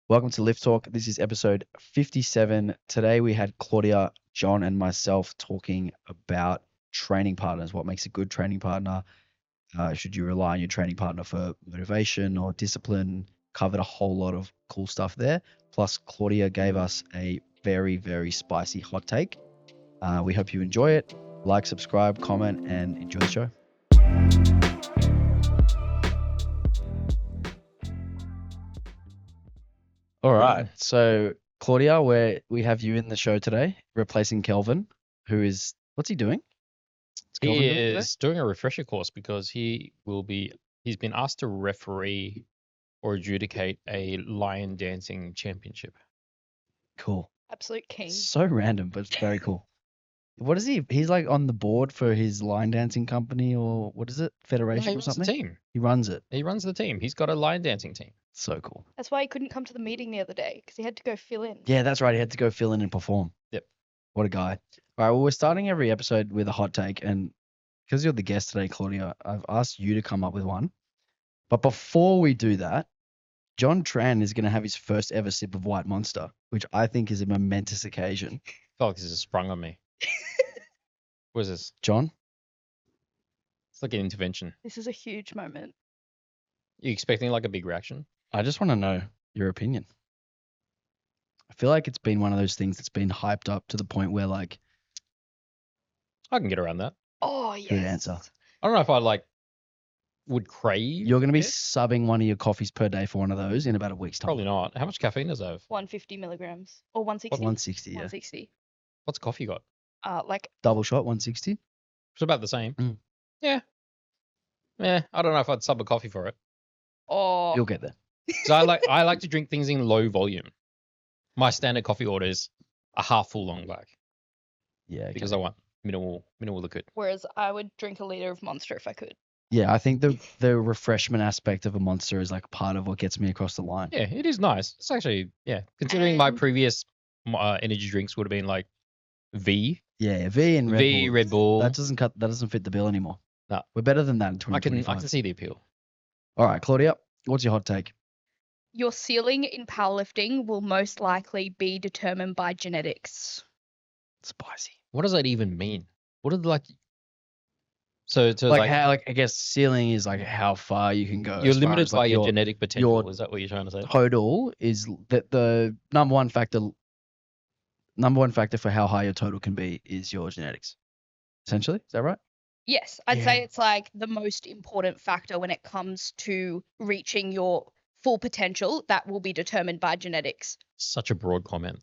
Welcome to Lift Talk. This is episode 57. Today we had Claudia, John, and myself talking about training partners. What makes a good training partner? Should you rely on your training partner for motivation or discipline? Covered a whole lot of cool stuff there. Plus, Claudia gave us a very, very spicy hot take. We hope you enjoy it. Like, subscribe, comment, and enjoy the show. All right. So, Claudia, we have you in the show today, replacing Kelvin, what's he doing? What's Kelvin He doing today? is doing a refresher course because he's been asked to referee or adjudicate a lion dancing championship. Cool. Absolute king. So random, but it's very cool. What is he? He's like on the board for his line dancing company, or what is it? No, Federation he or runs the something? team. He runs it. He runs the team. He's got a lion dancing team. So cool. That's why he couldn't come to the meeting the other day because he had to go fill in. Yeah, that's right. He had to go fill in and perform. Yep. What a guy. All right. Well, we're starting every episode with a hot take. And because you're the guest today, Claudia, I've asked you to come up with one. But before we do that, John Tran is going to have his first ever sip of White Monster, which I think is a momentous occasion. I felt like this has sprung on me. What is this? John? It's like an intervention. This is a huge moment. You expecting like a big reaction? I just want to know your opinion. I feel like it's been one of those things that's been hyped up to the point where, like, I can get around that. Oh, yes. good answer. I don't know if I would crave. You're going to be it. subbing one of your coffees per day for one of those in about a week's time. Probably not. How much caffeine does it have? 150 milligrams or 160. 160, yeah. 160. What's coffee got? Like Double shot, 160. It's about the same. Mm. Yeah. Yeah. I don't know if I'd sub a coffee for it. oh, You'll get there. So I like to drink things in low volume. My standard coffee order is a half full long black Yeah. Okay. because I want minimal liquid. whereas I would drink a liter of Monster if I could. Yeah, I think the refreshment aspect of a Monster is like part of what gets me across the line. Yeah, it is nice. It's actually considering my And- previous energy drinks would have been like V Yeah, V and Red Bull. Red Bull. That doesn't fit the bill anymore. No. We're better than that in I can 2025. see the appeal. All right, Claudia, what's your hot take? Your ceiling in powerlifting will most likely be determined by genetics. Spicy. What does that even mean? What are the So to Like how, like I guess ceiling is like how far you can go. you're as far limited as, like, by your genetic potential. Is that what you're trying to say? total is that the number one factor for how high your total can be is your genetics. Essentially, is that right? Yes, I'd Yeah. say it's like the most important factor when it comes to reaching your full potential that will be determined by genetics. Such a broad comment.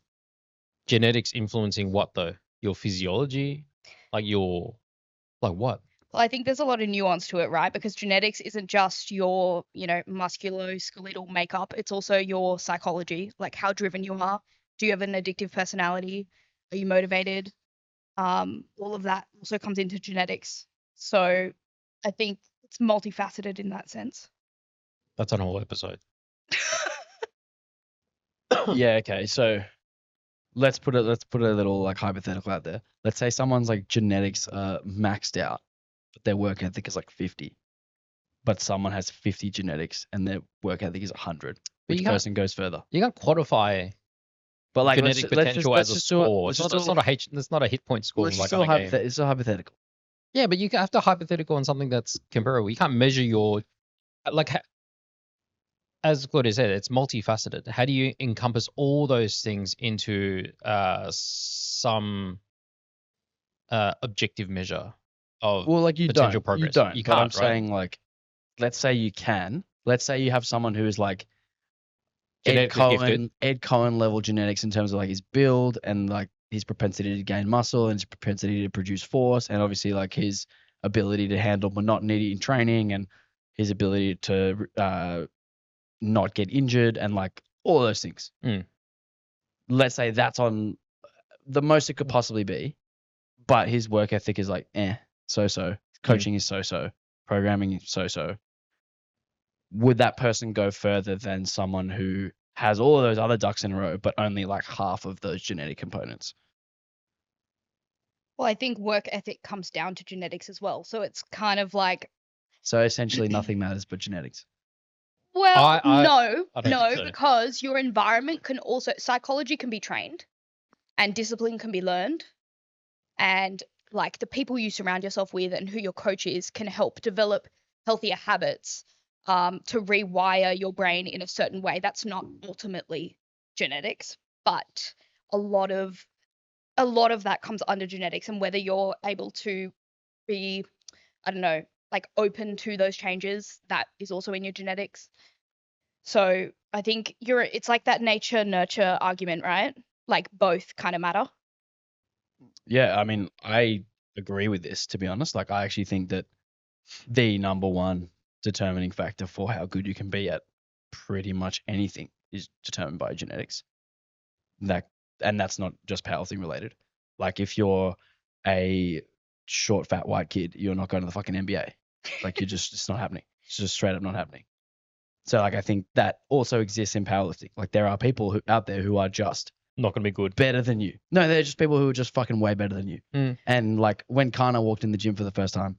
Genetics influencing what though? Your physiology? Like what? Well, I think there's a lot of nuance to it, right? Because genetics isn't just your, musculoskeletal makeup. It's also your psychology, like how driven you are. Do you have an addictive personality? Are you motivated? All of that also comes into genetics. So I think it's multifaceted in that sense. That's an whole episode. Yeah. Okay. So let's put a little like hypothetical out there. Let's say someone's like genetics maxed out, but their work ethic is like 50. But someone has 50 genetics and their work ethic is 100. But Which you can't- person goes further? You can't quantify But like genetic potential as a score. It's not a hit point score It's like still on a game. it's still hypothetical. Yeah, but you have to hypothetical on something that's comparable. You can't measure your as Claudia said, it's multifaceted. How do you encompass all those things into some objective measure of Well, like you potential don't. progress? You don't. You But I'm can't, right? saying like, let's say you can. Let's say you have someone who is like Genetically gifted. Ed Cohen level genetics in terms of like his build and like his propensity to gain muscle and his propensity to produce force and obviously like his ability to handle monotony in training and his ability to not get injured and like all those things. Mm. Let's say that's on the most it could possibly be, but his work ethic is like so-so. Coaching is so-so. Programming is so-so. Would that person go further than someone who has all of those other ducks in a row, but only like half of those genetic components? Well, I think work ethic comes down to genetics as well. So it's kind of like, So essentially nothing matters but genetics. Well, I no, don't think so. because your environment can also, psychology can be trained and discipline can be learned. And like the people you surround yourself with and who your coach is can help develop healthier habits to rewire your brain in a certain way. That's not ultimately genetics, but a lot of that comes under genetics, and whether you're able to be, I don't know, like open to those changes, that is also in your genetics. So I think it's like that nature nurture argument, right? Like both kind of matter. Yeah, I mean, I agree with this, to be honest. Like, I actually think that the number one determining factor for how good you can be at pretty much anything is determined by genetics. And that's not just powerlifting related. Like, if you're a short, fat, white kid, you're not going to the fucking NBA. Like, it's not happening. It's just straight up not happening. So, like, I think that also exists in powerlifting. Like, there are people out there who are just Not going to be good. better than you. No, they're just people who are just fucking way better than you. Mm. And like when Kana walked in the gym for the first time,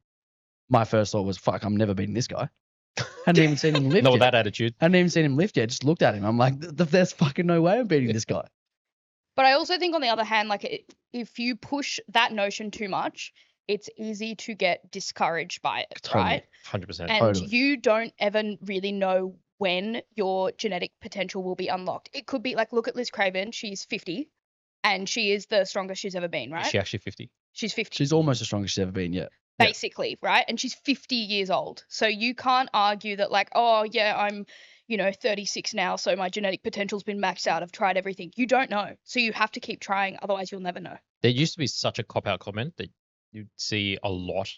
my first thought was, fuck, I'm never beating this guy. Hadn't even seen him lift Not yet. with that attitude. Hadn't even seen him lift yet. Just looked at him. I'm like, there's fucking no way I'm beating this guy. But I also think on the other hand, like if you push that notion too much, it's easy to get discouraged by it, Totally. right? 100%. And Totally. you don't ever really know when your genetic potential will be unlocked. It could be like, look at Liz Craven. She's 50 and she is the strongest she's ever been, right? Is she actually 50? She's 50. She's almost the strongest she's ever been yet. Basically, right? And she's 50 years old. So you can't argue that like, oh yeah, I'm, 36 now, so my genetic potential's been maxed out. I've tried everything. You don't know. So you have to keep trying, otherwise you'll never know. There used to be such a cop-out comment that you'd see a lot,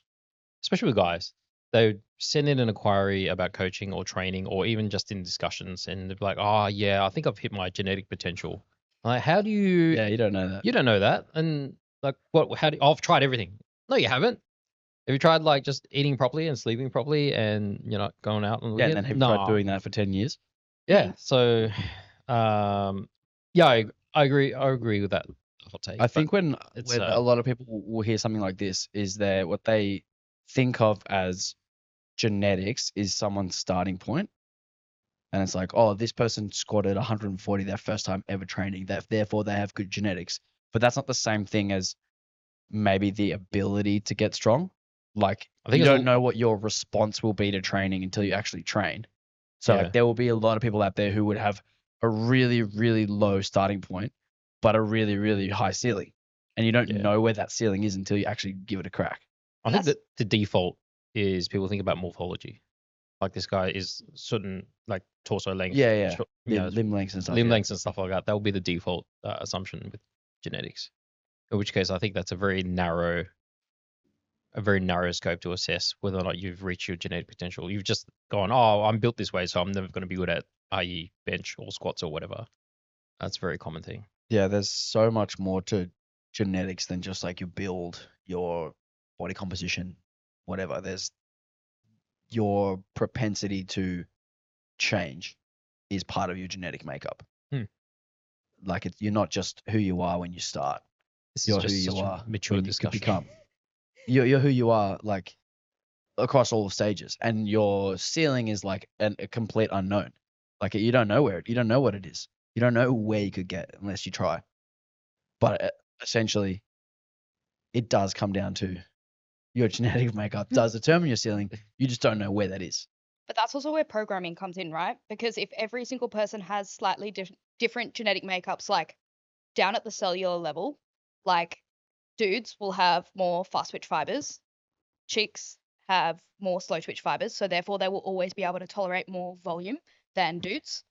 especially with guys. They would send in an inquiry about coaching or training or even just in discussions, and they'd be like, oh yeah, I think I've hit my genetic potential. I'm like, how do you... Yeah, you don't know that. You don't know that. And like, I've tried everything. No, you haven't. Have you tried like just eating properly and sleeping properly and going out and Yeah, and then have you tried doing that for 10 years? Yeah. So, yeah, I agree. I agree with that hot take. I think when it's, a lot of people will hear something like this, is that what they think of as genetics is someone's starting point. And it's like, oh, this person squatted 140 their first time ever training, therefore they have good genetics. But that's not the same thing as maybe the ability to get strong. Like, I think you it's don't know what your response will be to training until you actually train. So Yeah. like, there will be a lot of people out there who would have a really, really low starting point, but a really, really high ceiling. And you don't Yeah. know where that ceiling is until you actually give it a crack. I think that the default is people think about morphology. Like this guy is certain like torso length, Yeah. short- Limb lengths and stuff. limb yeah. lengths and stuff like that. That will be the default assumption with genetics. In which case, I think that's a very narrow scope to assess whether or not you've reached your genetic potential. You've just gone, oh, I'm built this way, so I'm never going to be good at, i.e., bench or squats or whatever. That's a very common thing. Yeah, there's so much more to genetics than just like your build, your body composition, whatever. There's your propensity to change is part of your genetic makeup. Like you're not just who you are when you start. This You're is just who you such are a mature when you could discussion. become. You're who you are like across all stages, and your ceiling is like a complete unknown. Like you don't know what it is. You don't know where you could get unless you try. But essentially, it does come down to your genetic makeup does determine your ceiling. You just don't know where that is. But that's also where programming comes in, right? Because if every single person has slightly different genetic makeups, like down at the cellular level, like dudes will have more fast twitch fibers, chicks have more slow twitch fibers, so therefore they will always be able to tolerate more volume than dudes.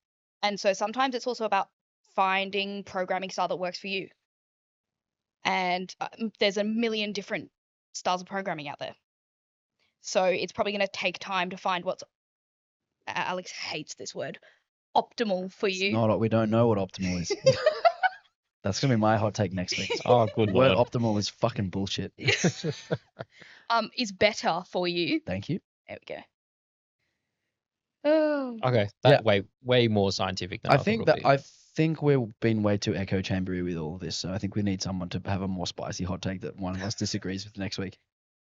And so sometimes it's also about finding programming style that works for you. And there's a million different styles of programming out there. So it's probably going to take time to find what's, Alex hates this word, optimal for you. We don't know what optimal is. That's gonna be my hot take next week. Oh, good The word lord. optimal is fucking bullshit. Is better for you. Thank you. There we go. Oh. Okay, Yeah. way more scientific than I thought think it that would be. I think we've been way too echo chambery with all of this, so I think we need someone to have a more spicy hot take that one of us disagrees with next week.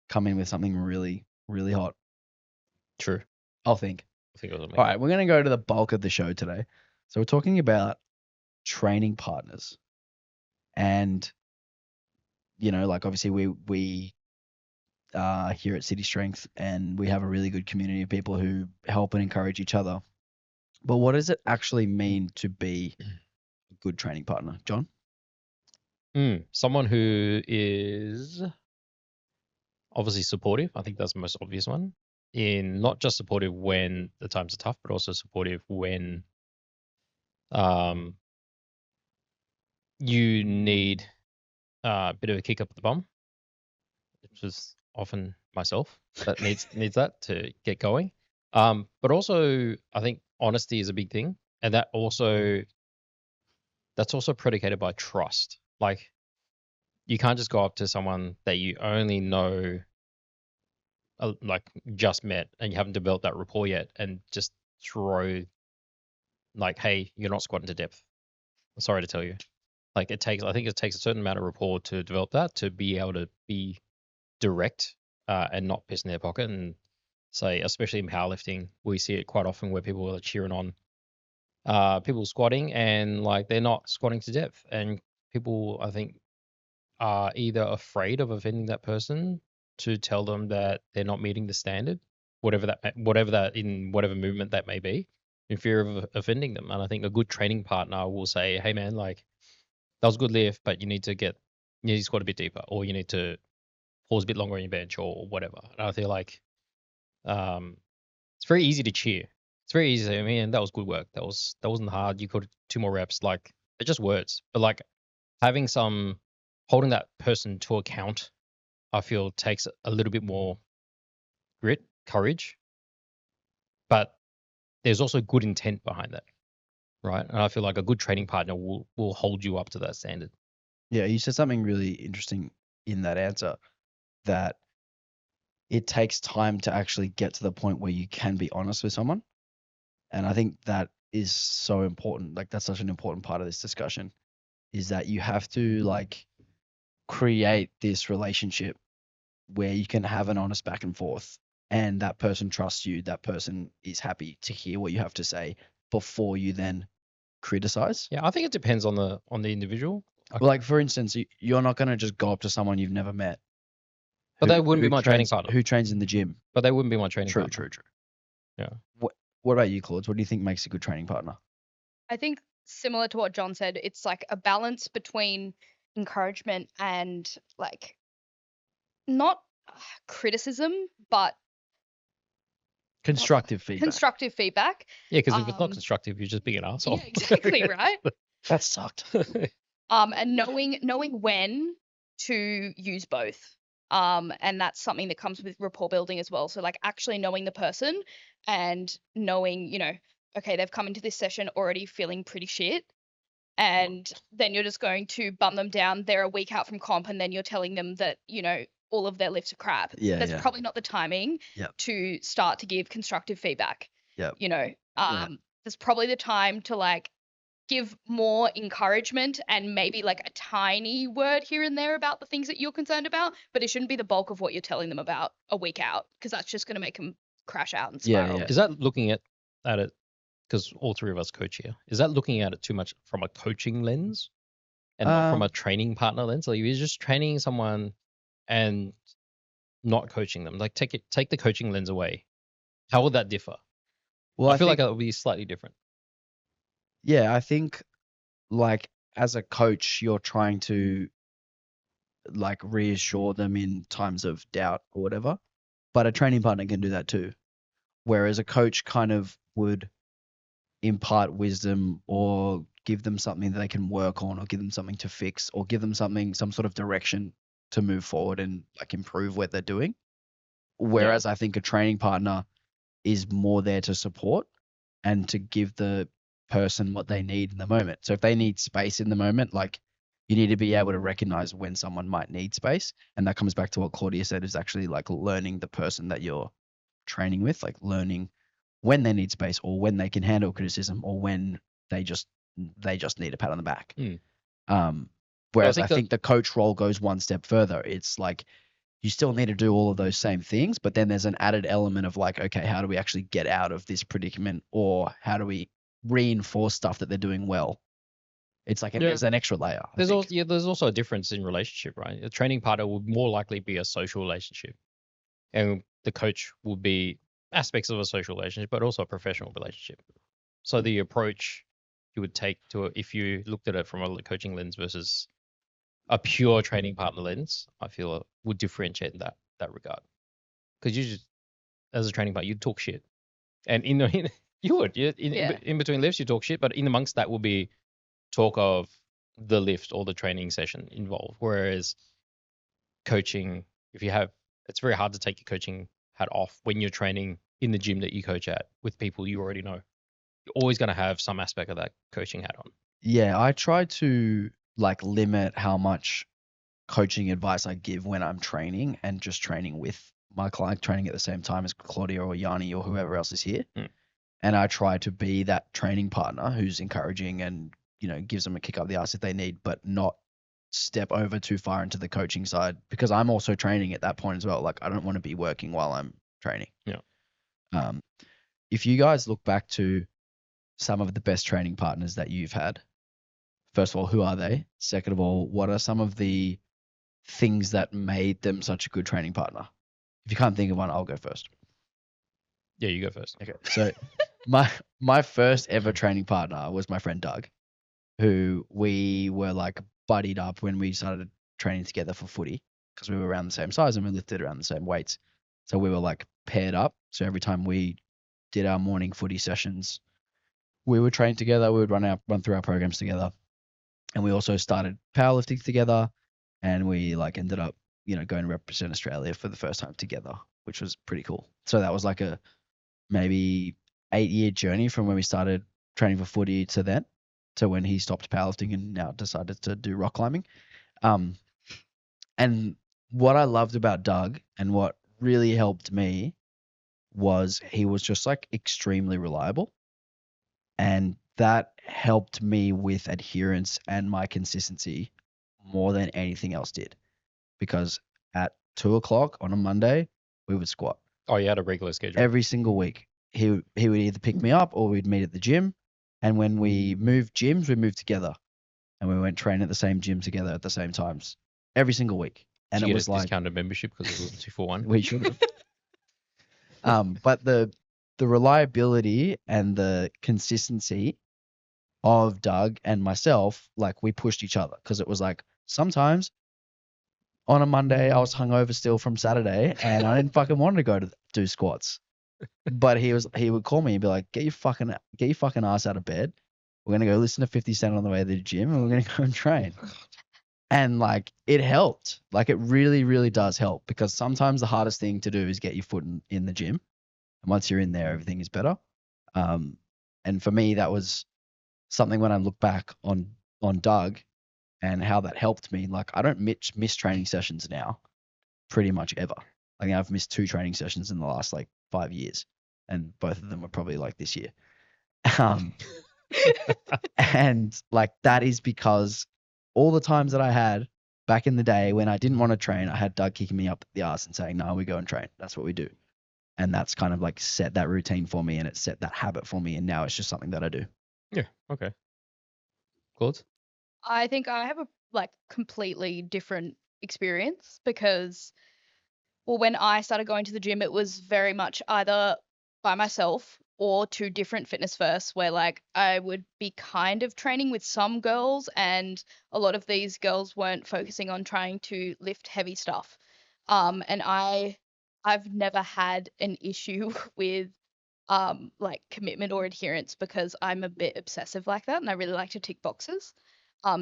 Come in with something really, really hot. True. I'll think. I think it was All right, we're going to go to the bulk of the show today. So we're talking about training partners. And, like obviously we here at City Strength, and we have a really good community of people who help and encourage each other. But what does it actually mean to be a good training partner, John? Someone who is obviously supportive. I think that's the most obvious one. In not just supportive when the times are tough, but also supportive when you need a bit of a kick up the bum, which is often myself that needs that to get going. But also I think honesty is a big thing, and that's also predicated by trust. Like, you can't just go up to someone that you only know, like just met, and you haven't developed that rapport yet, and just throw like, hey, you're not squatting to depth. I'm sorry to tell you. Like, I think it takes a certain amount of rapport to develop that, to be able to be direct and not piss in their pocket, and say, especially in powerlifting, we see it quite often where people are cheering on people squatting, and like they're not squatting to depth, and people, I think, are either afraid of offending that person to tell them that they're not meeting the standard, whatever that in whatever movement that may be, in fear of offending them. And I think a good training partner will say, hey man, like, that was a good lift, but you need to squat a bit deeper, or you need to pause a bit longer on your bench, or whatever. And I feel like it's very easy to cheer. It's very easy to say, man, that was good work. That wasn't hard. You could 2 more reps. Like, they're just words. But like, holding that person to account, I feel takes a little bit more grit, courage. But there's also good intent behind that, right? And I feel like a good training partner will hold you up to that standard. Yeah, you said something really interesting in that answer, that it takes time to actually get to the point where you can be honest with someone. And I think that is so important. Like, that's such an important part of this discussion, is that you have to like create this relationship where you can have an honest back and forth, and that person trusts you, that person is happy to hear what you have to say before you then criticize. Yeah, I think it depends on the individual. Well, like, for instance, you're not going to just go up to someone you've never met. But they wouldn't be my training partner. Who trains in the gym. But they wouldn't be my training partner. True. Yeah. What about you, Claude? What do you think makes a good training partner? I think similar to what John said, it's like a balance between encouragement and like not criticism, but Constructive feedback. Yeah, because if it's not constructive, you're just being an asshole. Yeah, exactly, right? That sucked. And knowing when to use both. And that's something that comes with rapport building as well. So like actually knowing the person and knowing, okay, they've come into this session already feeling pretty shit. And then you're just going to bump them down. They're a week out from comp, and then you're telling them that, all of their lifts are crap. Yeah. That's probably not the timing to start to give constructive feedback. There's probably the time to like give more encouragement and maybe like a tiny word here and there about the things that you're concerned about, but it shouldn't be the bulk of what you're telling them about a week out, because that's just going to make them crash out and spiral. Is that looking at it, because all three of us coach here, is that looking at it too much from a coaching lens and not from a training partner lens? Like, you're just training someone and not coaching them. Like, take the coaching lens away. How would that differ? Well, I feel like that would be slightly different. Yeah, I think like as a coach, you're trying to like reassure them in times of doubt or whatever, but a training partner can do that too. Whereas a coach kind of would impart wisdom or give them something that they can work on, or give them something to fix, or give them some sort of direction to move forward and like improve what they're doing. Whereas I think a training partner is more there to support and to give the person what they need in the moment. So if they need space in the moment, like, you need to be able to recognize when someone might need space. And that comes back to what Claudia said, is actually like learning the person that you're training with, like learning when they need space, or when they can handle criticism, or when they just need a pat on the back. Whereas I think the coach role goes one step further. It's like you still need to do all of those same things, but then there's an added element of like, okay, how do we actually get out of this predicament, or how do we reinforce stuff that they're doing well? It's like Yeah. there's an extra layer. I think. There's also a difference in relationship, right? A training partner would more likely be a social relationship, and the coach will be aspects of a social relationship, but also a professional relationship. So the approach you would take to it, if you looked at it from a coaching lens versus a pure training partner lens, I feel would differentiate in that regard. Because you just, as a training partner, you'd talk shit, and you would in between lifts you talk shit, but in amongst that will be talk of the lift or the training session involved. Whereas coaching, it's very hard to take your coaching hat off when you're training in the gym that you coach at with people you already know. You're always going to have some aspect of that coaching hat on. Yeah, I try to like limit how much coaching advice I give when I'm training and just training with my client, training at the same time as Claudia or Yanni or whoever else is here. And I try to be that training partner who's encouraging and, gives them a kick up the ass if they need, but not step over too far into the coaching side, because I'm also training at that point as well. Like, I don't want to be working while I'm training. Yeah. If you guys look back to some of the best training partners that you've had, first of all, who are they? Second of all, what are some of the things that made them such a good training partner? If you can't think of one, I'll go first. Yeah, you go first. Okay. So my first ever training partner was my friend Doug, who we were like buddied up when we started training together for footy, because we were around the same size and we lifted around the same weights. So we were like paired up. So every time we did our morning footy sessions, we would train together. We would run through our programs together. And we also started powerlifting together, and we like ended up, going to represent Australia for the first time together, which was pretty cool. So that was like a maybe 8-year journey from when we started training for footy to when he stopped powerlifting and now decided to do rock climbing. And what I loved about Doug and what really helped me was he was just like extremely reliable. And that helped me with adherence and my consistency more than anything else did. Because at 2:00 on a Monday, we would squat. Oh, you had a regular schedule. Every single week. He would either pick me up or we'd meet at the gym. And when we moved gyms, we moved together. And we went train at the same gym together at the same times. Every single week. And Did it you was get a like discounted membership because it was 2-for-1? we should have. But the reliability and the consistency of Doug and myself, like we pushed each other, because it was like sometimes on a Monday I was hungover still from Saturday and I didn't fucking want to go to do squats. But he would call me and be like, get your fucking ass out of bed. We're gonna go listen to 50 Cent on the way to the gym and we're gonna go and train. And like it helped. Like it really, really does help, because sometimes the hardest thing to do is get your foot in the gym. And once you're in there, everything is better. And for me, that was something when I look back on Doug and how that helped me. Like I don't miss training sessions now pretty much ever. I think I've missed 2 training sessions in the last like 5 years, and both of them were probably like this year. And like that is because all the times that I had back in the day when I didn't want to train, I had Doug kicking me up the ass and saying, no, we go and train. That's what we do. And that's kind of like set that routine for me, and it set that habit for me. And now it's just something that I do. Yeah. Okay. Claude? I think I have a like completely different experience because, well, when I started going to the gym, it was very much either by myself or 2 different fitness firsts, where like I would be kind of training with some girls, and a lot of these girls weren't focusing on trying to lift heavy stuff. And I've never had an issue with like commitment or adherence, because I'm a bit obsessive like that and I really like to tick boxes.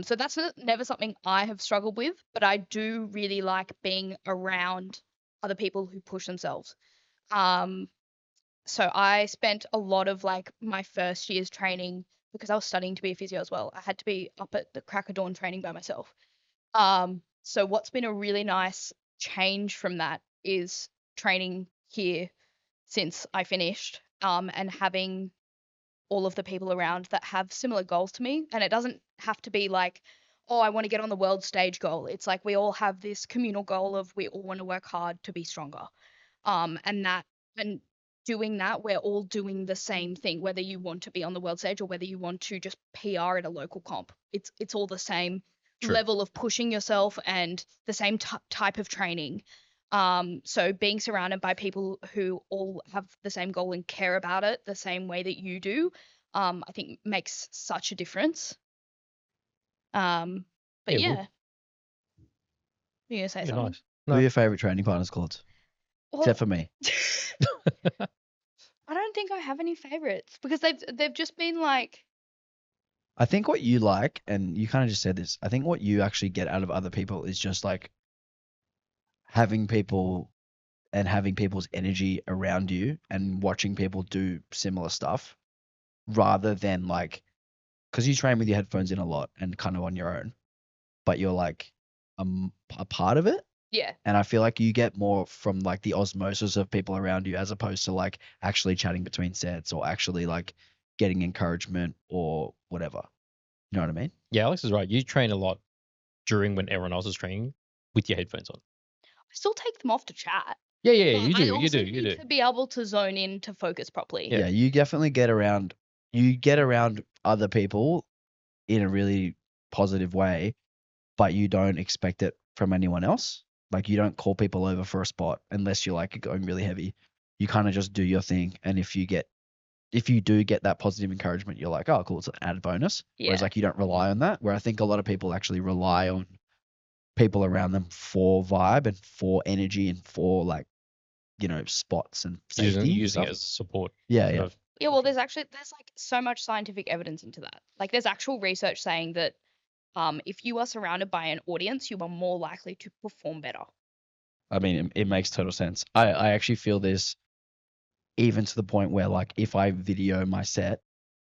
So that's never something I have struggled with, but I do really like being around other people who push themselves. So I spent a lot of like my first year's training, because I was studying to be a physio as well. I had to be up at the crack of dawn training by myself. So what's been a really nice change from that is training here since I finished, and having all of the people around that have similar goals to me. And it doesn't have to be like, oh, I want to get on the world stage goal. It's like we all have this communal goal of we all want to work hard to be stronger. And doing that, we're all doing the same thing, whether you want to be on the world stage or whether you want to just PR at a local comp. It's all the same True. level of pushing yourself and the same type of training. So being surrounded by people who all have the same goal and care about it the same way that you do, I think makes such a difference. But Yeah, yeah, you're gonna say Be something? nice. Who No. are your favorite training partners, Claude? Well, Except for me. I don't think I have any favorites because they've just been like, I think what you like, and you kind of just said this, I think what you actually get out of other people is just like having people and having people's energy around you and watching people do similar stuff rather than like, because you train with your headphones in a lot and kind of on your own, but you're like a part of it. yeah, And I feel like you get more from like the osmosis of people around you as opposed to like actually chatting between sets or actually like getting encouragement or whatever. You know what I mean? Yeah, Alex is right. You train a lot during when everyone else is training with your headphones on. I still take them off to chat. Yeah, yeah, But you I do, you also do, you need do. to be able to zone in to focus properly. Yeah. Yeah, you definitely get around other people in a really positive way, but you don't expect it from anyone else. Like you don't call people over for a spot unless you're like going really heavy. You kind of just do your thing. And if you do get that positive encouragement, you're like, oh, cool, it's an added bonus. Whereas Yeah. like you don't rely on that. Where I think a lot of people actually rely on people around them for vibe and for energy and for like, spots and safety. Using stuff. it as support. Yeah, sort yeah. of. Yeah, well, there's like so much scientific evidence into that. Like there's actual research saying that if you are surrounded by an audience, you are more likely to perform better. I mean, it makes total sense. I actually feel this even to the point where like if I video my set,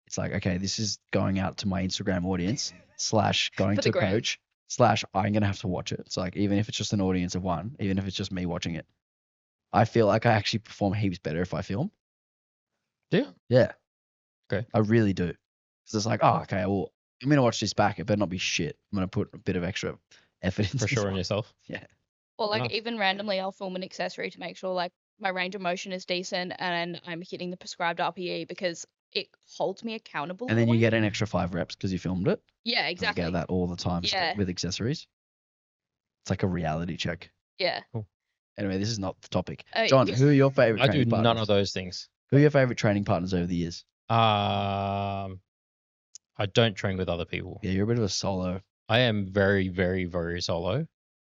it's like, okay, this is going out to my Instagram audience / going For to the gram. coach / I'm gonna have to watch it. It's like even if it's just an audience of one, even if it's just me watching it, I feel like I actually perform heaps better if I film. Do you? Yeah. Okay. I really do. Because it's like, oh, okay, well, I'm gonna watch this back. It better not be shit. I'm gonna put a bit of extra effort into For sure this. on yourself. Yeah. Or like Enough. even randomly, I'll film an accessory to make sure like my range of motion is decent and I'm hitting the prescribed RPE because it holds me accountable. And in a then you way. get an extra 5 reps because you filmed it. Yeah, I exactly. get that all the time Yeah. with accessories. It's like a reality check. Yeah. Anyway, this is not the topic. Uh, John, yeah. who are your favorite I do training partners? none of those things. Who are your favorite training partners over the years? I don't train with other people. Yeah, you're a bit of a solo. I am very, very, very solo.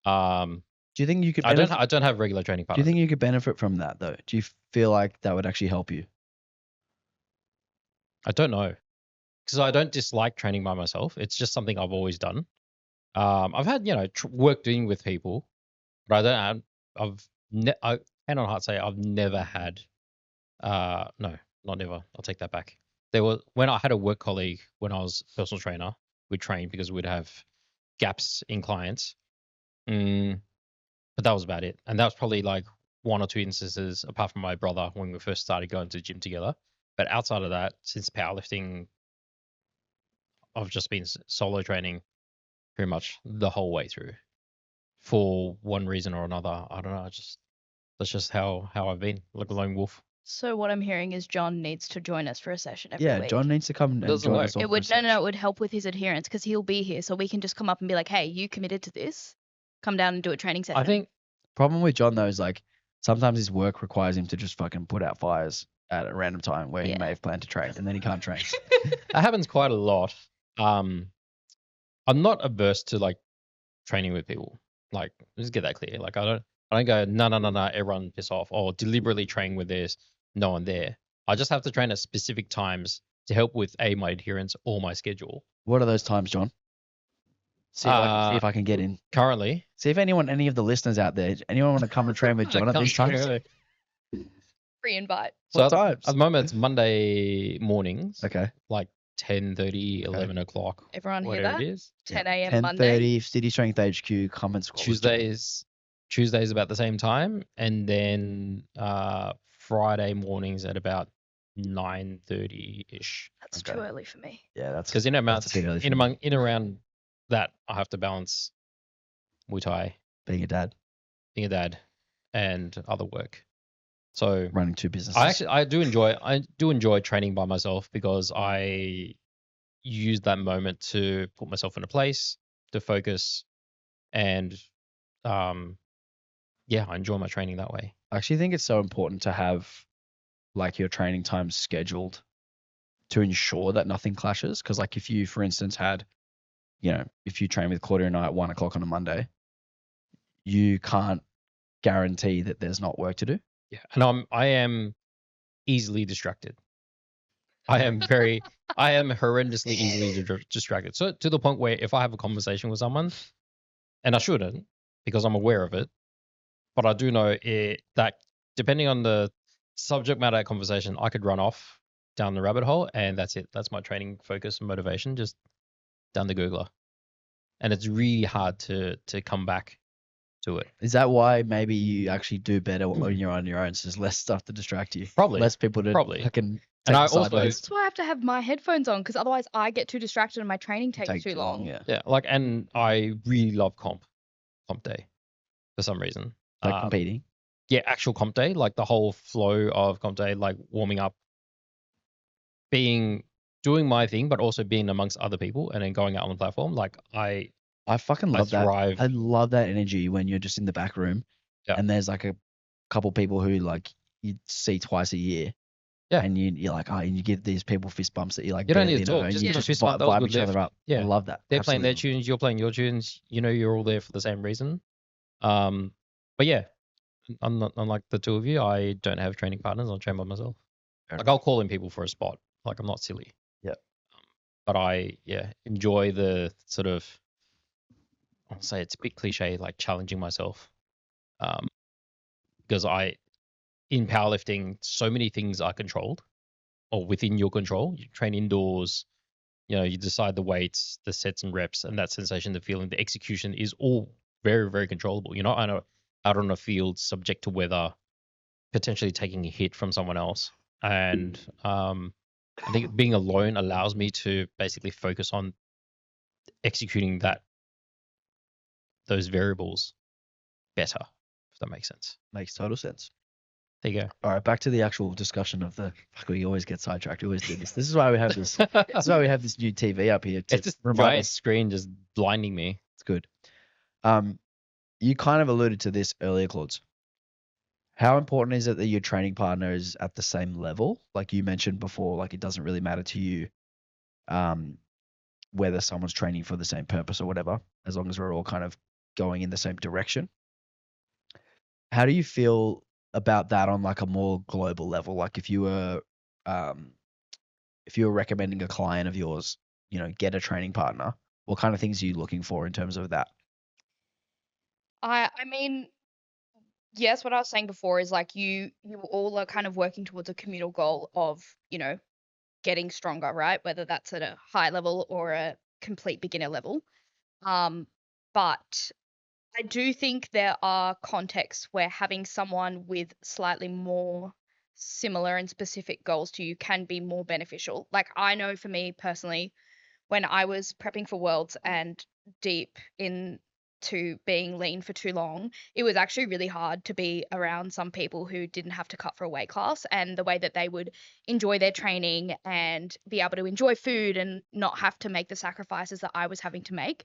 Do you think you could I benefit, don't have regular training do you partners. think you could benefit from that though? Do you feel like that would actually help you? I don't know, because I don't dislike training by myself. It's just something I've always done. I've had work doing with people, but I don't. I hand on heart say I've never had. No, not never. I'll take that back. When I had a work colleague when I was personal trainer, we'd train because we'd have gaps in clients. But that was about it, and that was probably like one or two instances apart from my brother when we first started going to the gym together. But outside of that, since powerlifting, I've just been solo training pretty much the whole way through for one reason or another. I don't know. That's just how I've been, like a lone wolf. So what I'm hearing is John needs to join us for a session every Yeah, week. John needs to come and Doesn't join work. us. all It for a would session. it would help with his adherence because he'll be here, so we can just come up and be like, hey, you committed to this. Come down and do a training session. I think Problem with John though is like sometimes his work requires him to just fucking put out fires at a random time where he Yeah. may have planned to train and then he can't train. that happens quite a lot. I'm not averse to like training with people. Like, let's get that clear. Like, I don't go no, everyone piss off, or deliberately train with there's no one there. I just have to train at specific times to help with my adherence or my schedule. What are those times, John? See if I can get in. Currently, See if any of the listeners out there, anyone want to come and train with John at these times? free invite. So What times? at the moment, it's Monday mornings, Okay. like 10:30, 11 o'clock, Everyone hear whatever that? it is. 10 a.m. Monday. 10:30, City Strength HQ, come and squat with John. Tuesdays about the same time, and then Friday mornings at about 9:30 ish. That's Okay. too early for me. Yeah, that's Because that's a bit early for me. in around that I have to balance Muay Thai, Being a dad, being a dad, and other work. So running 2 businesses. I do enjoy training by myself because I use that moment to put myself in a place to focus, and yeah, I enjoy my training that way. I actually think it's so important to have like your training times scheduled to ensure that nothing clashes. Because like if you, for instance, had, if you train with Claudia and I at 1 o'clock on a Monday, you can't guarantee that there's not work to do. Yeah, and I am easily distracted. I am horrendously easily distracted. So to the point where if I have a conversation with someone, and I shouldn't because I'm aware of it, but I do know that depending on the subject matter of conversation, I could run off down the rabbit hole, and that's it. That's my training focus and motivation, just down the Googler. And it's really hard to come back to it. Is that why maybe you actually do better when you're on your own? So there's less stuff to distract you. Probably. Less people to Probably. fucking And I also That's why I have to have my headphones on, because otherwise I get too distracted and my training takes take too long. Yeah. like, and I really love comp day for some reason. Like competing. Yeah, actual comp day, like the whole flow of comp day, like warming up, doing my thing, but also being amongst other people and then going out on the platform. Like I fucking love that. thrive. I love that energy when you're just in the back room and there's like a couple people who like you see twice a year. Yeah. And you're like, and you give these people fist bumps that you like. You don't need to know, talk. and Just you give a just fist bump. That was vibe good each other lift. up. Yeah. I love that. They're playing their Absolutely. tunes, you're playing your tunes. You know, you're all there for the same reason. But yeah, unlike the two of you, I don't have training partners. I'll train by myself. Like I'll call in people for a spot. Like I'm not silly. Yeah. But I enjoy the sort of, I'll say it's a bit cliche, like challenging myself. Because in powerlifting, so many things are controlled or within your control. You train indoors, you decide the weights, the sets and reps, and that sensation, the feeling, the execution is all very, very controllable. You're not out on a field subject to weather, potentially taking a hit from someone else. And I think being alone allows me to basically focus on executing those variables better, if that makes sense. Makes total sense. There you go. All right, back to the actual discussion of we always get sidetracked. We always do this. This is why we have this. This is why we have this new TV up here. It's this giant screen just blinding me. It's good. You kind of alluded to this earlier, Claude. How important is it that your training partner is at the same level? Like you mentioned before, like it doesn't really matter to you whether someone's training for the same purpose or whatever, as long as we're all kind of going in the same direction. How do you feel about that on like a more global level? Like if you were recommending a client of yours, get a training partner, what kind of things are you looking for in terms of that? I mean, yes, what I was saying before is like you all are kind of working towards a communal goal of, getting stronger, right? Whether that's at a high level or a complete beginner level. But I do think there are contexts where having someone with slightly more similar and specific goals to you can be more beneficial. Like I know for me personally, when I was prepping for Worlds and deep into being lean for too long, it was actually really hard to be around some people who didn't have to cut for a weight class, and the way that they would enjoy their training and be able to enjoy food and not have to make the sacrifices that I was having to make.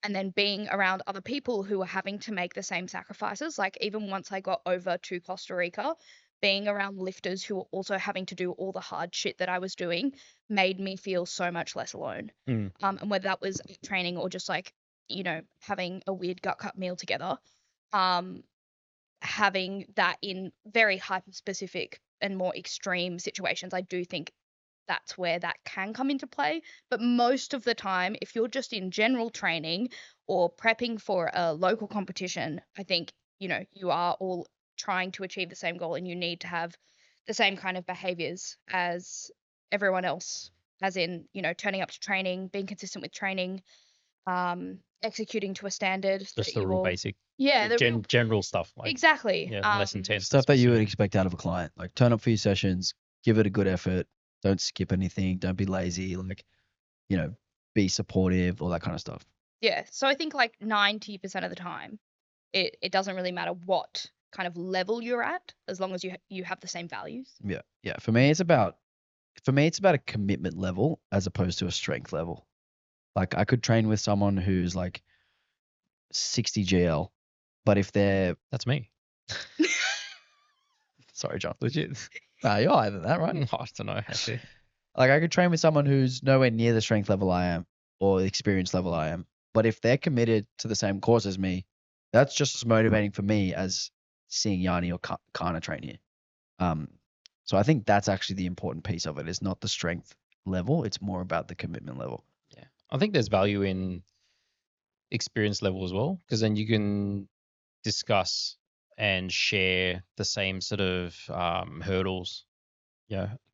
And then being around other people who were having to make the same sacrifices. Like even once I got over to Costa Rica, being around lifters who were also having to do all the hard shit that I was doing made me feel so much less alone. And whether that was training or just like, having a weird gut cut meal together, having that in very hyper specific and more extreme situations, I do think that's where that can come into play. But most of the time, if you're just in general training or prepping for a local competition, I think, you are all trying to achieve the same goal and you need to have the same kind of behaviors as everyone else, as in, turning up to training, being consistent with training, executing to a standard. Just the real basic. Yeah. General stuff. Like, exactly. Yeah, less intense. Stuff that you would expect out of a client. Like turn up for your sessions, give it a good effort. Don't skip anything. Don't be lazy. Like, be supportive, all that kind of stuff. Yeah. So I think like 90% of the time, it doesn't really matter what kind of level you're at, as long as you have the same values. Yeah. For me, it's about a commitment level as opposed to a strength level. Like I could train with someone who's like 60 GL, but if they're That's me. sorry, John. Legit. Nah, you're higher than that, right? I don't know, actually. Like I could train with someone who's nowhere near the strength level I am or the experience level I am. But if they're committed to the same cause as me, that's just as motivating for me as seeing Yanni or Kana train here. So I think that's actually the important piece of it. It's not the strength level. It's more about the commitment level. Yeah. I think there's value in experience level as well, because then you can discuss and share the same sort of hurdles,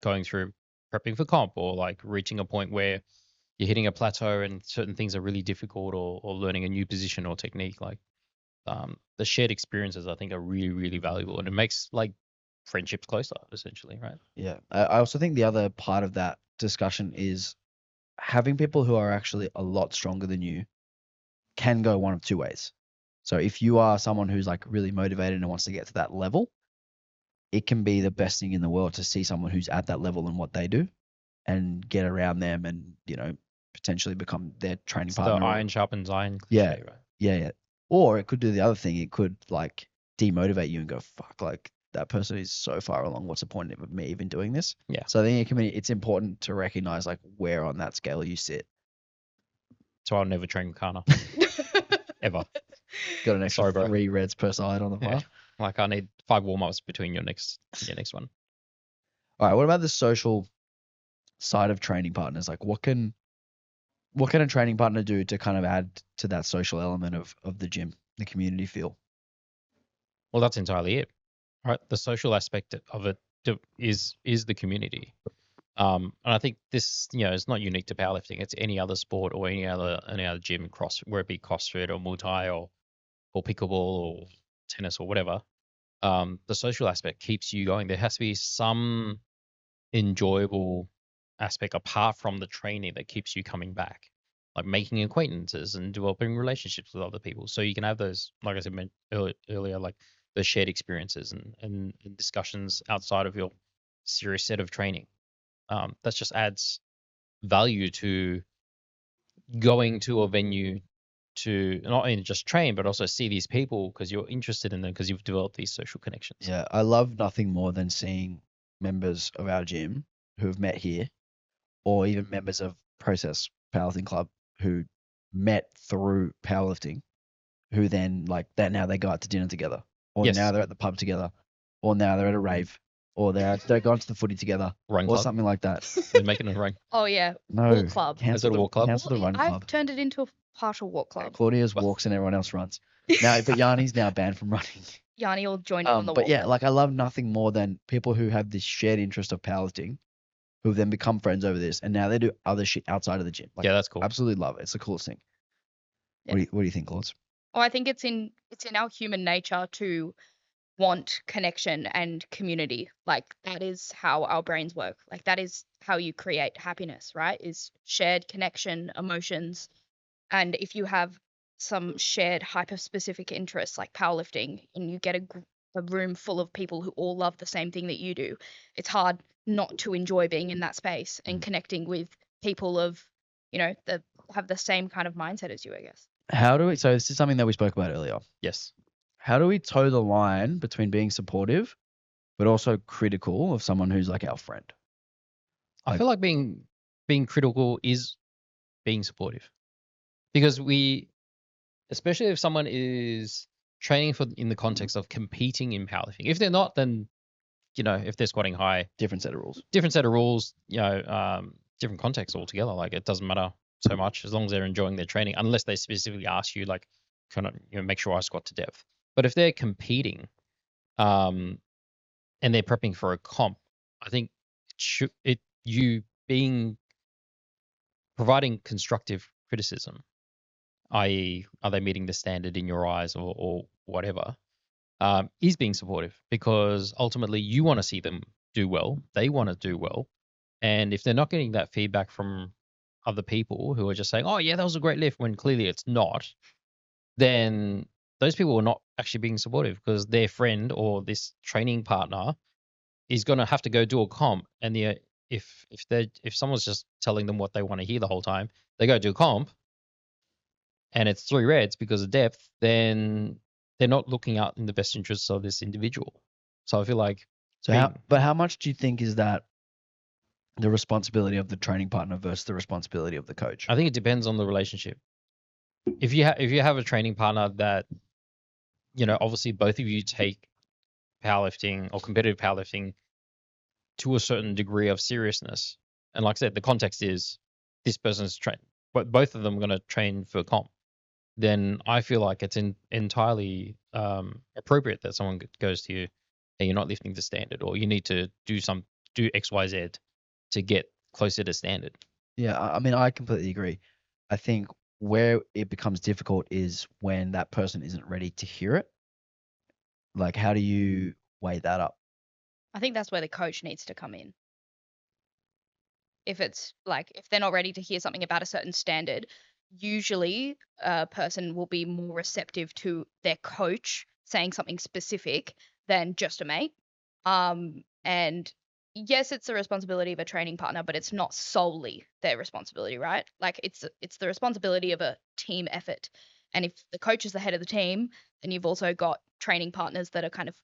going through prepping for comp or like reaching a point where you're hitting a plateau and certain things are really difficult, or learning a new position or technique. Like the shared experiences, I think, are really, really valuable, and it makes like friendships closer, essentially, right? Yeah. I also think the other part of that discussion is having people who are actually a lot stronger than you can go one of two ways. So if you are someone who's like really motivated and wants to get to that level, it can be the best thing in the world to see someone who's at that level and what they do and get around them and, potentially become their training It's partner. the iron sharpens iron Yeah. cliche, right? Yeah. Or it could do the other thing. It could like demotivate you and go, fuck, like that person is so far along. What's the point of me even doing this? Yeah. So I think it's important to recognize like where on that scale you sit. So I'll never train with Kana ever. Got an extra Sorry, bro. 3 reds per side on the Yeah. file. Like I need 5 warm-ups between your next one. All right. What about the social side of training partners? Like what can a training partner do to kind of add to that social element of the gym, the community feel? Well, that's entirely it, right? The social aspect of it is the community. And I think this, is not unique to powerlifting. It's any other sport or any other gym, where it be CrossFit or Muay Thai or pickleball or tennis or whatever. The social aspect keeps you going. There has to be some enjoyable aspect apart from the training that keeps you coming back, like making acquaintances and developing relationships with other people. So you can have those, like I said earlier, like the shared experiences and discussions outside of your serious set of training. That just adds value to going to a venue to not only just train, but also see these people because you're interested in them because you've developed these social connections. Yeah, I love nothing more than seeing members of our gym who have met here, or even members of Process Powerlifting Club who met through powerlifting, who then now they go out to dinner together, or Yes. now they're at the pub together, or now they're at a rave, or they're going to the footy together, Run or club. something like that. They're making it a run. Oh yeah, No, walk club. cancel Is it a walk club? Cancel the run I've club. turned it into a partial walk club. Claudia's Well- walks and everyone else runs. Now, but Yanni's now banned from running. Yanni will join in on the walk. But yeah, like I love nothing more than people who have this shared interest of powerlifting, who then become friends over this, and now they do other shit outside of the gym. Like, Yeah, that's cool. absolutely love it. It's the coolest thing. Yeah. What do you think, Claude? Well, I think it's in our human nature to want connection and community. Like that is how our brains work. Like that is how you create happiness, right? Is shared connection, emotions. And if you have some shared hyper-specific interests like powerlifting, and you get a room full of people who all love the same thing that you do, it's hard not to enjoy being in that space and connecting with people of, that have the same kind of mindset as you, I guess. So this is something that we spoke about earlier. Yes. How do we toe the line between being supportive, but also critical of someone who's like our friend? I feel like being critical is being supportive, because especially if someone is training in the context of competing in powerlifting. If they're not, then if they're squatting high, Different set of rules. different context altogether. Like it doesn't matter so much as long as they're enjoying their training, unless they specifically ask you, like, kind of make sure I squat to depth. But if they're competing, and they're prepping for a comp, I think providing constructive criticism, i.e., are they meeting the standard in your eyes or whatever, is being supportive, because ultimately you want to see them do well, they want to do well, and if they're not getting that feedback from other people who are just saying, "Oh yeah, that was a great lift," when clearly it's not, then those people are not actually being supportive, because their friend or this training partner is going to have to go do a comp, and if someone's just telling them what they want to hear the whole time, they go do a comp, and it's 3 reds because of depth, then they're not looking out in the best interests of this individual. So I feel like, So how much do you think is that the responsibility of the training partner versus the responsibility of the coach? I think it depends on the relationship. If you have a training partner that, obviously both of you take powerlifting or competitive powerlifting to a certain degree of seriousness, and like I said, the context is this person's trained, but both of them are going to train for comp, then I feel like it's entirely appropriate that someone goes to you, "Hey, you're not lifting to standard," or "You need to do X, Y, Z to get closer to standard." Yeah, I mean, I completely agree. I think where it becomes difficult is when that person isn't ready to hear it. Like, how do you weigh that up? I think that's where the coach needs to come in. If it's like, if they're not ready to hear something about a certain standard, usually a person will be more receptive to their coach saying something specific than just a mate. And yes, it's the responsibility of a training partner, but it's not solely their responsibility, right? Like it's the responsibility of a team effort. And if the coach is the head of the team, then you've also got training partners that are kind of,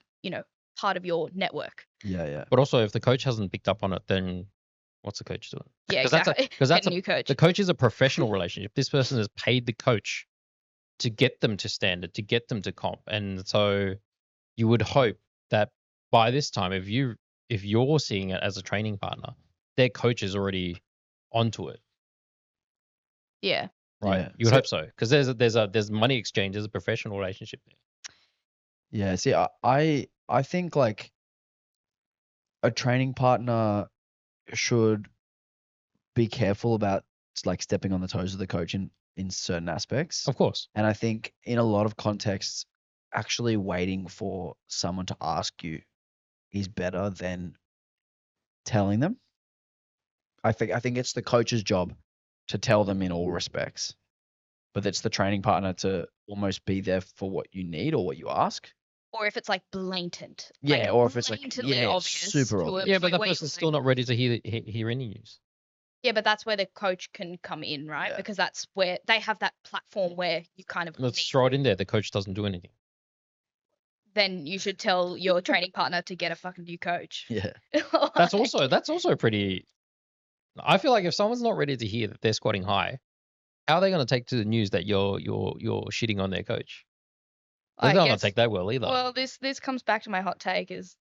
part of your network. Yeah. But also, if the coach hasn't picked up on it, then what's the coach doing? Yeah, exactly. Because that's Get a new coach. The coach is a professional relationship. This person has paid the coach to get them to standard, to get them to comp, and so you would hope that by this time, if you're seeing it as a training partner, their coach is already onto it, Yeah. right? Yeah. You would hope so, because there's money exchange, there's a professional relationship there. Yeah. See, I think like a training partner should be careful about like stepping on the toes of the coach in certain aspects. Of course. And I think in a lot of contexts, actually waiting for someone to ask you is better than telling them. I think it's the coach's job to tell them in all respects, but it's the training partner to almost be there for what you need or what you ask. Or if it's like blatant. Yeah, like or if it's like blatantly obvious. super to a obvious. Yeah, but point that where you're person's like- still not ready to hear any news. Yeah, but that's where the coach can come in, right? Yeah. Because that's where they have that platform where you kind of Let's need- throw it in there. The coach doesn't do anything. Then you should tell your training partner to get a fucking new coach. Yeah. That's also pretty. I feel like if someone's not ready to hear that they're squatting high, how are they going to take to the news that you're shitting on their coach? They're I not going guess- to take that well either. Well, this comes back to my hot take is,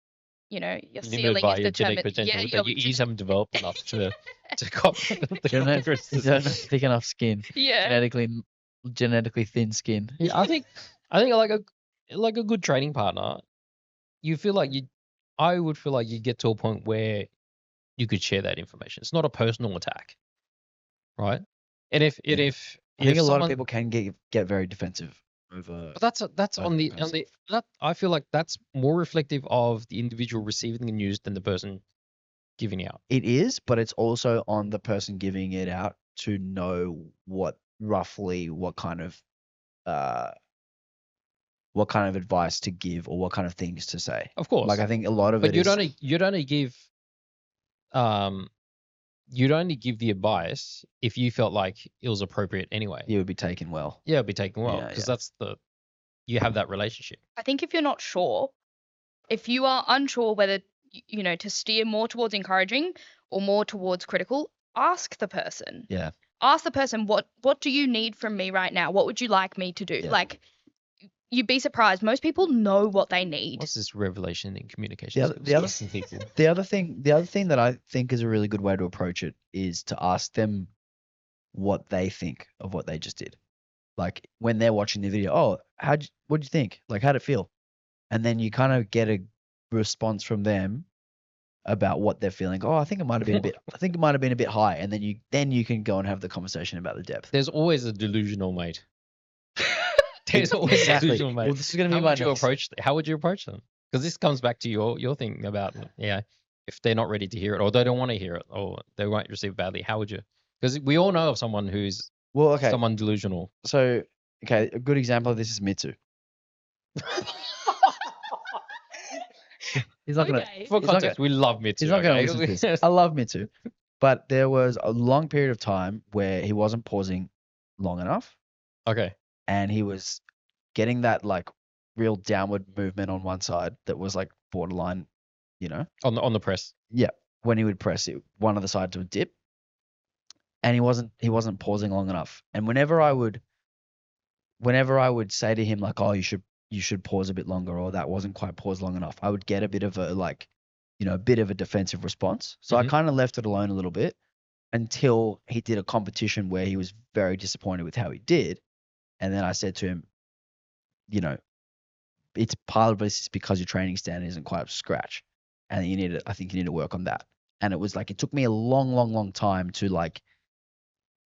your Limited ceiling by is your genetic determined. potential, Yeah, that your ears haven't developed enough to cop the You don't have characteristics. thick enough skin. yeah. Genetically thin skin. Yeah, I think like a good training partner, I would feel like you get to a point where you could share that information. It's not a personal attack, right? And if I think a lot of people can get very defensive over. But that's over on the person. that I feel like that's more reflective of the individual receiving the news than the person giving out. It is, but it's also on the person giving it out to know what kind of advice to give or what kind of things to say. Of course. Like I think a lot of But it you'd is. you'd only give the advice if you felt like it was appropriate anyway. It would be taken well. Yeah, it'd be taken well Yeah, because yeah. that's you have that relationship. I think if you're not sure, if you are unsure whether to steer more towards encouraging or more towards critical, ask the person. Yeah. Ask the person, what do you need from me right now? What would you like me to do? Yeah. Like, you'd be surprised. Most people know what they need. What's this revelation in communication? The other- skills? People. The other thing that I think is a really good way to approach it is to ask them what they think of what they just did. Like when they're watching the video, oh, what'd you think? Like, how'd it feel? And then you kind of get a response from them about what they're feeling. Oh, I think it might have been a bit high. And then you can go and have the conversation about the depth. There's always a delusional mate. There's always Exactly. a delusional mate. Well, this is going to How be my would you next. how would you approach them? Because this comes back to your thing about if they're not ready to hear it or they don't want to hear it or they won't receive it badly, how would you Because we all know of someone who's Well, okay. someone delusional. So, okay, a good example of this is Mitsu. He's not gonna. Okay. For He's not context, we love Mitsu. He's not gonna okay? listen to this. I love Mitsu, but there was a long period of time where he wasn't pausing long enough, Okay. and he was getting that like real downward movement on one side that was like borderline, you know. On the press. Yeah, when he would press it, one of the sides would dip, and he wasn't pausing long enough. And whenever I would say to him like, oh, you should pause a bit longer, or that wasn't quite paused long enough, I would get a bit of a like, you know, a bit of a defensive response. So I Mhm. kind of left it alone a little bit until he did a competition where he was very disappointed with how he did, and then I said to him, you know, it's part of this is because your training standard isn't quite up to scratch, and I think you need to work on that. And it was like it took me a long time to like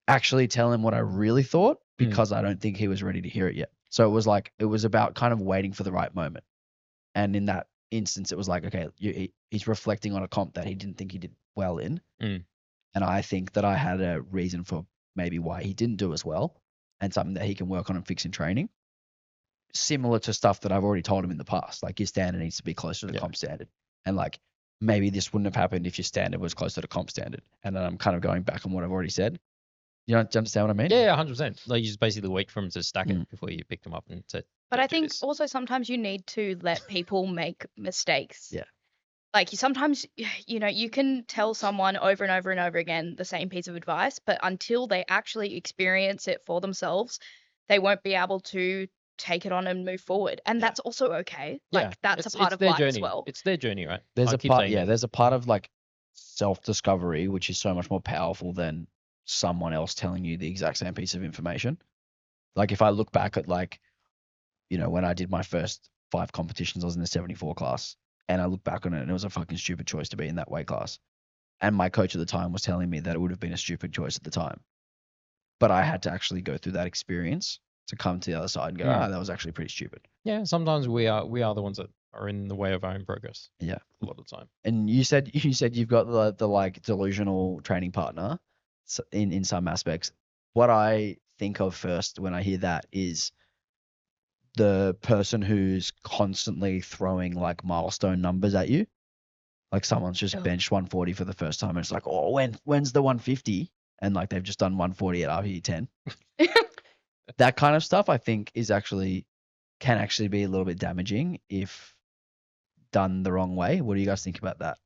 actually tell him what I really thought because I don't think he was ready to hear it yet. So it was about kind of waiting for the right moment. And in that instance, it was like, okay, he's reflecting on a comp that he didn't think he did well in. And I think that I had a reason for maybe why he didn't do as well, and something that he can work on and fix in training. Similar to stuff that I've already told him in the past, like your standard needs to be closer to the comp standard. And like maybe this wouldn't have happened if your standard was closer to comp standard. And then I'm kind of going back on what I've already said. Do you understand what I mean? Yeah, 100%. Like you just basically wait for him to stack it before you pick them up and say. But I think this. also sometimes you need to let people make mistakes. Yeah. Like sometimes, you know, you can tell someone over and over and over again the same piece of advice, but until they actually experience it for themselves, they won't be able to take it on and move forward. And that's also okay. Like that's a part of their life journey. as well. It's their journey, right? There's I a keep part, saying yeah, that. there's a part of like self-discovery, which is so much more powerful than someone else telling you the exact same piece of information. Like if I look back at like, you know, when I did my first 5 competitions, I was in the 74 class, and I look back on it and it was a fucking stupid choice to be in that weight class. And my coach at the time was telling me that it would have been a stupid choice at the time. But I had to actually go through that experience to come to the other side and go, that was actually pretty stupid. Yeah, sometimes we are the ones that are in the way of our own progress. Yeah. A lot of the time. And you said you've got the like delusional training partner in some aspects. What I think of first when I hear that is the person who's constantly throwing like milestone numbers at you. Like someone's just benched 140 for the first time and it's like, oh, when's the 150? And like they've just done 140 at RPE 10. That kind of stuff I think can actually be a little bit damaging if done the wrong way. What do you guys think about that?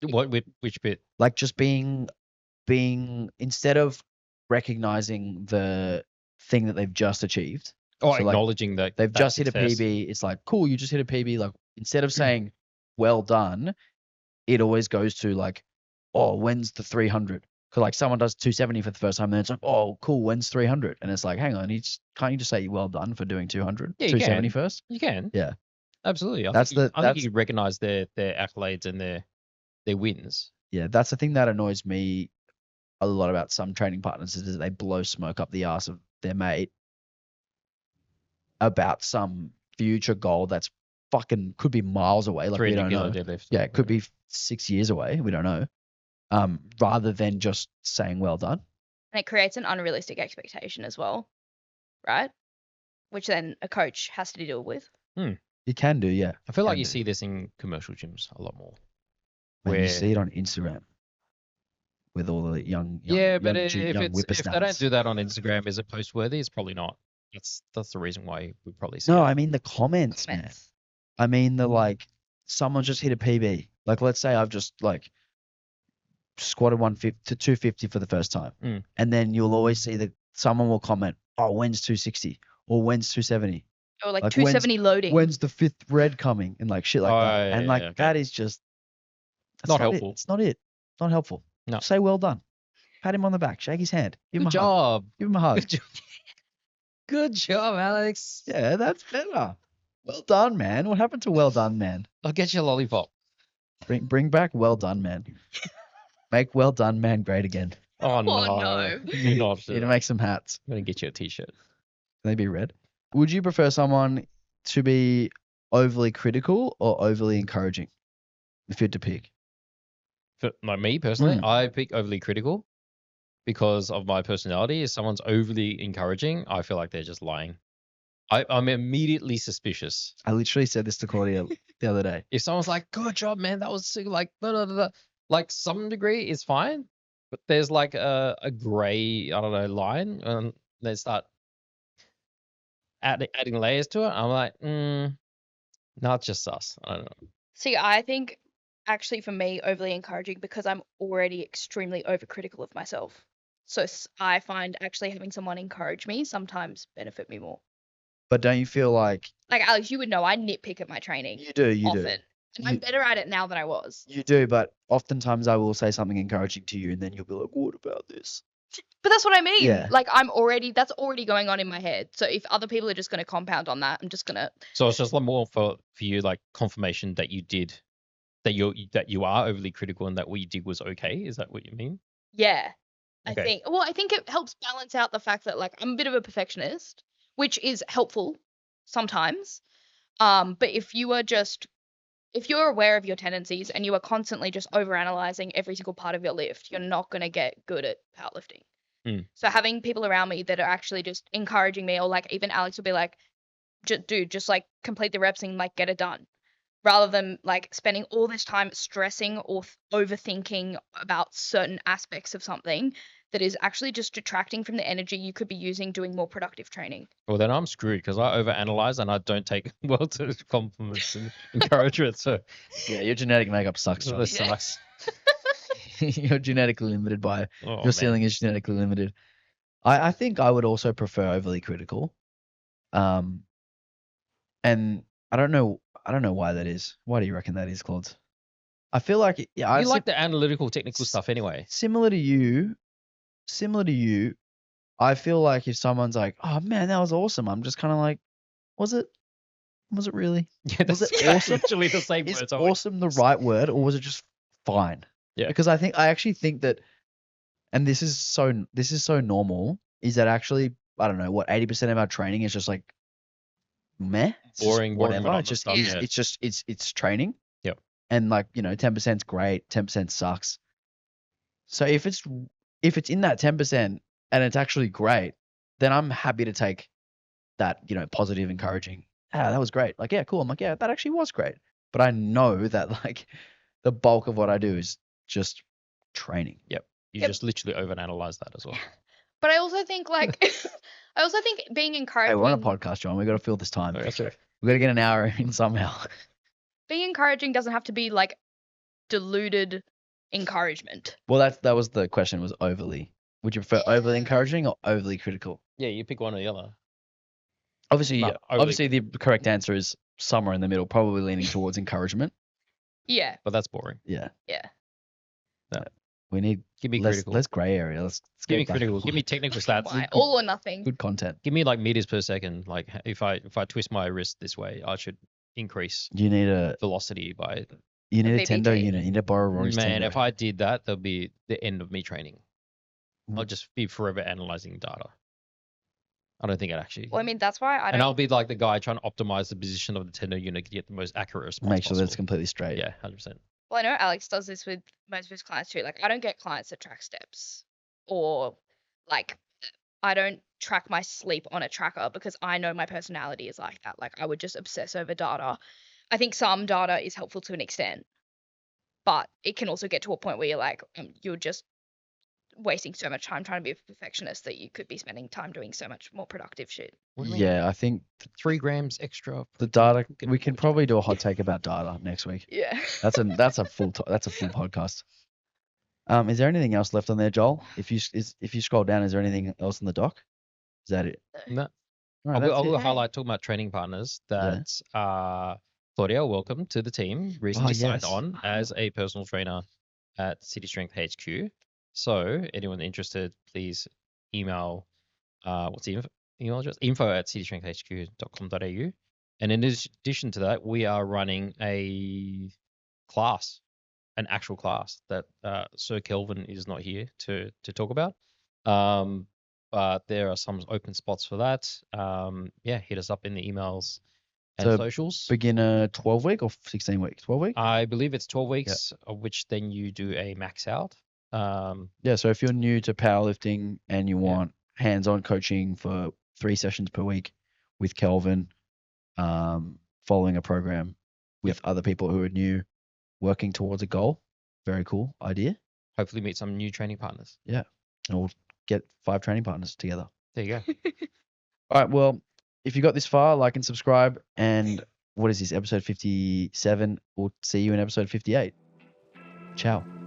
Which bit? Like just being instead of recognizing the thing that they've just achieved. Oh, so acknowledging that they've just hit a success. PB. It's like, cool, you just hit a PB. Like instead of saying well done, it always goes to like, oh, when's the 300? Because like someone does 270 for the first time, and then it's like, oh, cool, when's 300? And it's like, hang on, can't you just say well done for doing 200? Yeah, 270 can. first? You can. Yeah. Absolutely. I think you recognize their accolades and their wins. Yeah, that's the thing that annoys me a lot about some training partners is that they blow smoke up the ass of their mate about some future goal that's fucking could be miles away. Like we don't know. Deadlift. Yeah, it could be 6 years away. We don't know. Rather than just saying well done. And it creates an unrealistic expectation as well, right? Which then a coach has to deal with. You can do, yeah. I feel like you see this in commercial gyms a lot more. Where you see it on Instagram with all the young if they whippersnappers. don't do that on Instagram, is it post worthy? It's probably not. That's the reason why we probably see. No, I mean the comments, man. I mean the like someone just hit a PB. Like let's say I've just like squatted 150 to 250 for the first time, and then you'll always see that someone will comment, "Oh, when's 260 or when's 270?" Or like 270 loading. When's the 5th red coming? And like shit like that. And like that is just not helpful. It's not it. It's not helpful. No. Say well done. Pat him on the back. Shake his hand. Give him a job. Hug. Give him a hug. Good job, Alex. Yeah, that's better. Well done, man. What happened to well done, man? I'll get you a lollipop. Bring back well done, man. Make well done, man great again. Oh no. No. You need to make some hats. I'm gonna get you a t-shirt. Can they be red? Would you prefer someone to be overly critical or overly encouraging? If you had to pick. For like me personally, I pick overly critical. because of my personality. If someone's overly encouraging, I feel like they're just lying. I'm immediately suspicious. I literally said this to Claudia the other day. If someone's like, "Good job, man, that was sick," like, blah, blah, blah, blah, like some degree is fine, but there's like a gray, I don't know, line, and they start adding layers to it. I'm like, not just us. I don't know. See, I think actually for me, overly encouraging because I'm already extremely overcritical of myself. So I find actually having someone encourage me sometimes benefit me more. But don't you feel like Like Alex, you would know I nitpick at my training you do? often. And I'm better at it now than I was. You do, but oftentimes I will say something encouraging to you, and then you'll be like, "What about this?" But that's what I mean. Yeah. Like that's already going on in my head. So if other people are just going to compound on that, I'm just going to. So it's just like more for you, like confirmation that you did, that you are overly critical and that what you did was okay. Is that what you mean? Yeah. Okay. I think it helps balance out the fact that like I'm a bit of a perfectionist, which is helpful sometimes. But if you're aware of your tendencies and you are constantly just overanalyzing every single part of your lift, you're not going to get good at powerlifting. So having people around me that are actually just encouraging me, or like even Alex will be like, dude, just like complete the reps and like get it done. Rather than like spending all this time stressing or overthinking about certain aspects of something that is actually just detracting from the energy you could be using doing more productive training. Well, then I'm screwed because I overanalyze and I don't take well to compliments and encouragement. So Yeah, your genetic makeup sucks. that John. sucks. You're genetically limited by Oh, your man. ceiling is genetically limited. I think I would also prefer overly critical. And I don't know why that is. Why do you reckon that is, Claude? I feel like You like the analytical, technical stuff anyway. similar to you. I feel like if someone's like, "Oh man, that was awesome," I'm just kind of like, "Was it? Was it really? Yeah, Was that's it awesome? literally the same Is words. awesome the right word, or was it just fine?" Yeah. Because I actually think that, and this is so normal, is that actually I don't know what 80% of our training is just like meh, it's just Boring, whatever. monotonous It's just stuff, is. yeah. It's just it's training. Yep. And like 10%'s great, 10% sucks. So if it's in that 10% and it's actually great, then I'm happy to take that positive, encouraging. That was great. Like, yeah, cool. I'm like, yeah, that actually was great. But I know that like the bulk of what I do is just training. You Yep. just literally overanalyze that as well. But I also think like being Hey, encouraging. we're on a podcast, John. We got to fill this time. Okay, sorry. We got to get an hour in somehow. Being encouraging doesn't have to be like diluted encouragement. Well, that was the question. Was overly. Would you prefer overly encouraging or overly critical? Yeah, you pick one or the other. Obviously, No, overly obviously the correct answer is somewhere in the middle, probably leaning towards encouragement. Yeah. But that's boring. Yeah. Yeah. We need Give me less critical. gray area. Let's Give me get back- critical. Give me technical stats. Why? All or nothing. good content. Give me like meters per second. Like if I twist my wrist this way, I should increase You need a velocity by. tendo VBT. unit. You need to borrow Rory's Man, tendo. if I did that, that'll be the end of me training. I'll Mm. just be forever analyzing data. I don't think it actually. Well, I mean, that's why I and don't. I'll be like the guy trying to optimize the position of the tender unit to get the most accurate response. Make sure that it's possible. completely straight. Yeah, 100%. Well, I know Alex does this with most of his clients too. Like, I don't get clients that track steps, or like, I don't track my sleep on a tracker because I know my personality is like that. Like, I would just obsess over data. I think some data is helpful to an extent, but it can also get to a point where you're like, you're just wasting so much time trying to be a perfectionist that you could be spending time doing so much more productive shit. What do you mean? Yeah, I think 3 grams extra. the data. Get We it can all probably do a hot take about data next week. Yeah. That's a full podcast. Is there anything else left on there, Joel? If you scroll down, is there anything else in the doc? Is that it? No. All I right, will, I that's will it. highlight talking about training partners that Claudia, welcome to the team. Recently signed yes. on as a personal trainer at City Strength HQ. So anyone interested, please email what's the email address? info@citystrengthhq.com.au. And in addition to that, we are running a class, an actual class that Sir Kelvin is not here to talk about. But there are some open spots for that. Hit us up in the emails and So socials. Beginner 12 week or 16 week? 12 week? I believe it's 12 weeks, of which then you do a max out. Yeah, so if you're new to powerlifting and you want hands-on coaching for 3 sessions per week with Kelvin, following a program with other people who are new, working towards a goal, very cool idea. Hopefully meet some new training partners. Yeah, and we'll get 5 training partners together. There you go. All right, well, if you got this far, like and subscribe. And what is this, episode 57? We'll see you in episode 58. Ciao.